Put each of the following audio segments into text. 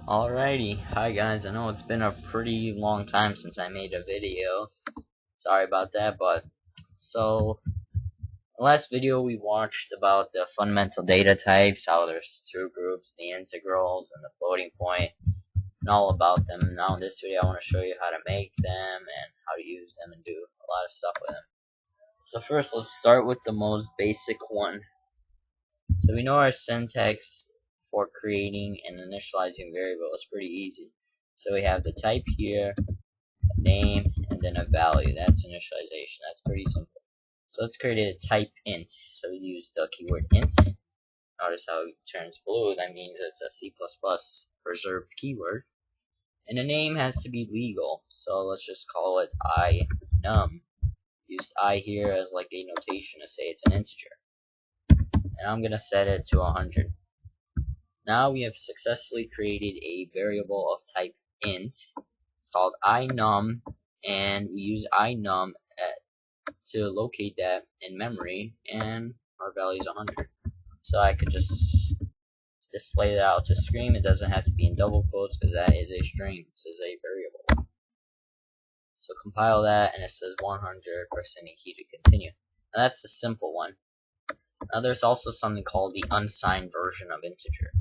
Alrighty, hi guys, I know it's been a pretty long time since I made a video. Sorry about that, but so the last video we watched about the fundamental data types, how there's two groups, the integrals and the floating point, and all about them. Now in this video I want to show you how to make them and how to use them and do a lot of stuff with them. So first let's start with the most basic one. So we know our syntax for creating and initializing variable is pretty easy. So we have the type here, a name, and then a value. That's initialization. That's pretty simple. So let's create a type int. So we use the keyword int. Notice how it turns blue. That means it's a C++ preserved keyword. And the name has to be legal. So let's just call it inum. Used I here as like a notation to say it's an integer. And I'm gonna set it to 100. Now we have successfully created a variable of type int. It's called inum, and we use inum to locate that in memory, and our value is 100. So I could just display that out to screen. It doesn't have to be in double quotes because that is a string. This is a variable. So compile that, and it says 100. Press any key to continue. Now that's the simple one. Now there's also something called the unsigned version of integer.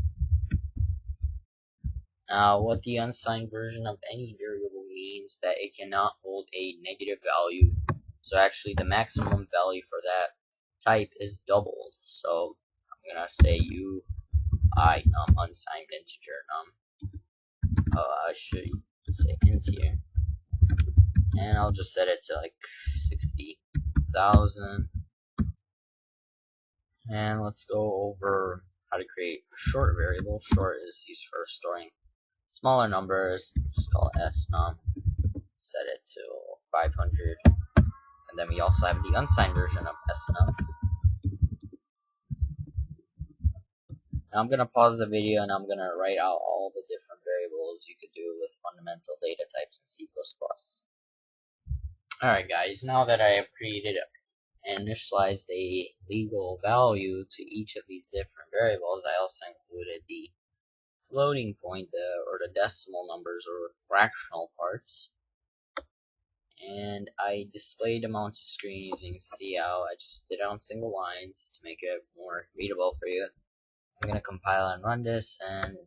Now what the unsigned version of any variable means that it cannot hold a negative value. So actually the maximum value for that type is doubled. So I'm gonna say num unsigned integer num. I should say int here. And I'll just set it to like 60,000. And let's go over how to create a short variable. Short is used for storing smaller numbers. Just call it snum. Set it to 500. And then we also have the unsigned version of snum. Now I'm gonna pause the video and I'm gonna write out all the different variables you could do with fundamental data types in C++. Alright guys, now that I have created and initialized a legal value to each of these different variables, I also included the floating point, or the decimal numbers or fractional parts, and I displayed them onto screen using cout. I just did it on single lines to make it more readable for you. I'm gonna compile and run this, and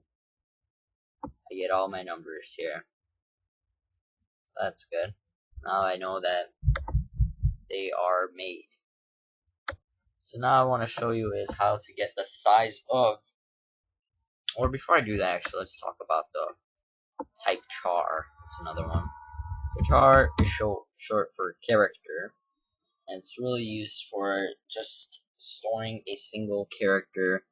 I get all my numbers here. So that's good. Now I know that they are made. So now I want to show you is how to get the size of, or before I do that actually, let's talk about the type char. It's another one. So char is short for character, and it's really used for just storing a single character,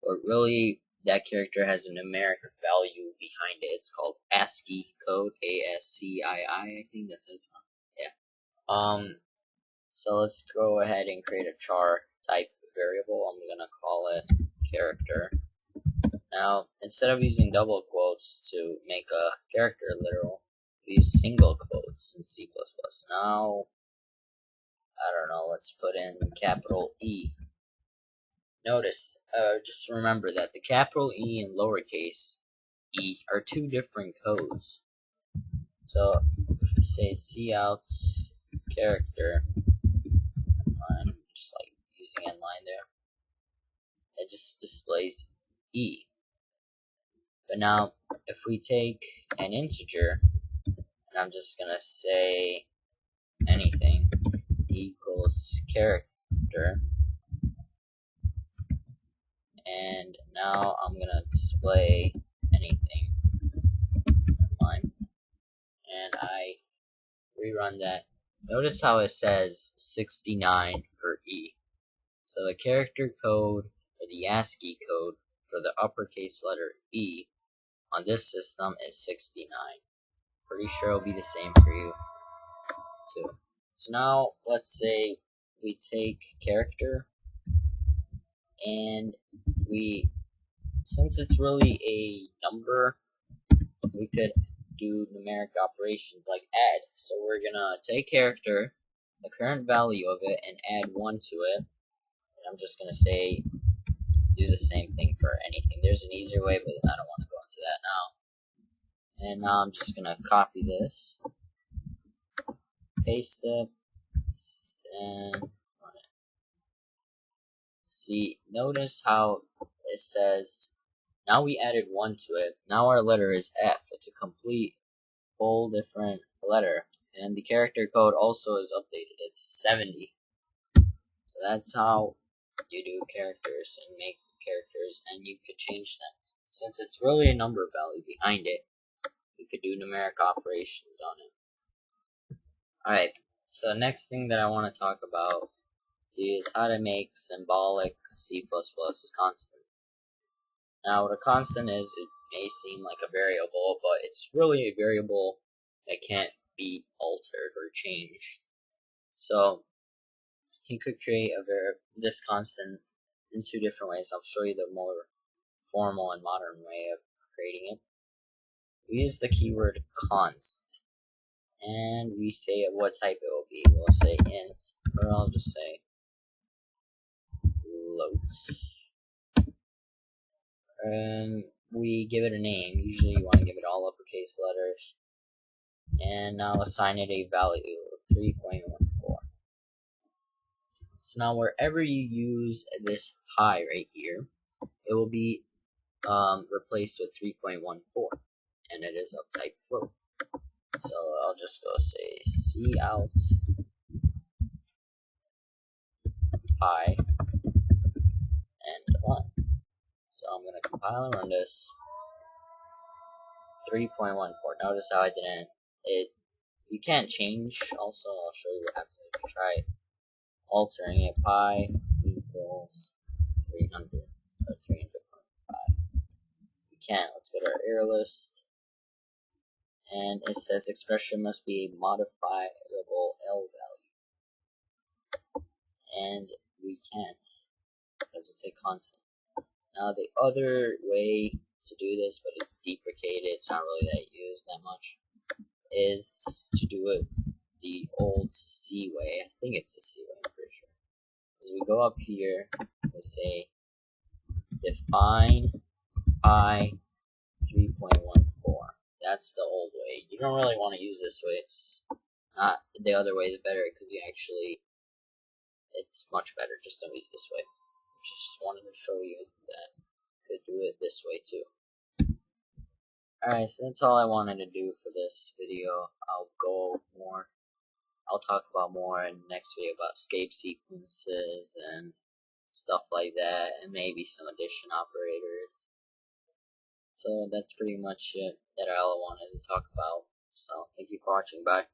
but really that character has a numeric value behind it. It's called ASCII code, ASCII, I think that's his name. Yeah. So let's go ahead and create a char type variable. I'm gonna call it character. Now, instead of using double quotes to make a character literal, we use single quotes in C++. Now, I don't know, let's put in capital E. Notice, just remember that the capital E and lowercase e are two different codes. So, if we say cout character, just like using inline there, it just displays E. But now, if we take an integer, and I'm just gonna say anything equals character, and now I'm gonna display anything inline, and I rerun that. Notice how it says 69 for E. So the character code, or the ASCII code, for the uppercase letter E on this system is 69. Pretty sure it'll be the same for you too. So now let's say we take character, and since it's really a number, we could do numeric operations like add. So we're gonna take character, the current value of it, and add 1 to it. And I'm just gonna say do the same thing for anything. There's an easier way, but I don't want to go into that now. And now I'm just gonna copy this, paste it, and see, notice how it says, now we added 1 to it, now our letter is F. It's a complete, whole different letter. And the character code also is updated, it's 70. So that's how you do characters and make characters, and you could change them. Since it's really a number value behind it, you could do numeric operations on it. Alright, so the next thing that I want to talk about is how to make symbolic C++ constant. Now what a constant is, it may seem like a variable, but it's really a variable that can't be altered or changed. So you could create this constant in 2 different ways. I'll show you the more formal and modern way of creating it. We use the keyword const, and we say what type it will be. We'll say int, or I'll just say float. And we give it a name. Usually you want to give it all uppercase letters. And now assign it a value of 3.14. So now wherever you use this pi right here, it will be replaced with 3.14, and it is of type float. So I'll just go say cout pi and 1. So I'm gonna compile and run this. 3.14. Notice how I didn't. You can't change. Also, I'll show you what happens if you try altering it. Pi equals 300 or 300.5. We can't. Let's go to our error list. And it says expression must be a modifiable L value. And we can't, because it's a constant. Now the other way to do this, but it's deprecated, it's not really that used that much, is to do it the old C way. I think it's the C way, I'm pretty sure. As we go up here, we say define pi 3.14. That's the old way. You don't really want to use this way. It's not, the other way is better because it's much better. Just don't use this way. Just wanted to show you that you could do it this way too. Alright, so that's all I wanted to do for this video. I'll talk about more in the next video about escape sequences and stuff like that, and maybe some addition operators. So that's pretty much it that I wanted to talk about. So thank you for watching. Bye.